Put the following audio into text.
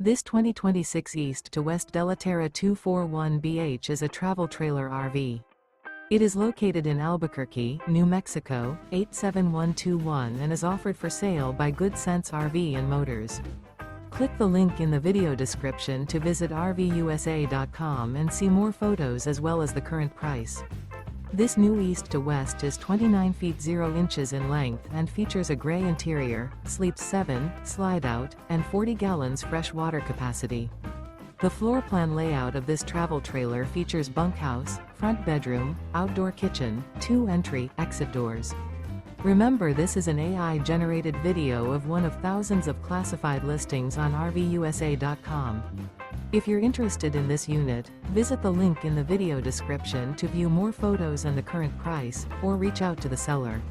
This 2026 East to West Della Terra 241BH is a travel trailer RV. It is located in Albuquerque, New Mexico, 87121 and is offered for sale by Good Sense RV and Motors. Click the link in the video description to visit RVUSA.com and see more photos as well as the current price. This new East to West is 29 feet 0 inches in length and features a gray interior, sleeps 7, slide-out, and 40 gallons fresh water capacity. The floor plan layout of this travel trailer features bunkhouse, front bedroom, outdoor kitchen, 2 entry/exit doors. Remember, this is an AI-generated video of one of thousands of classified listings on RVUSA.com. If you're interested in this unit, visit the link in the video description to view more photos and the current price, or reach out to the seller.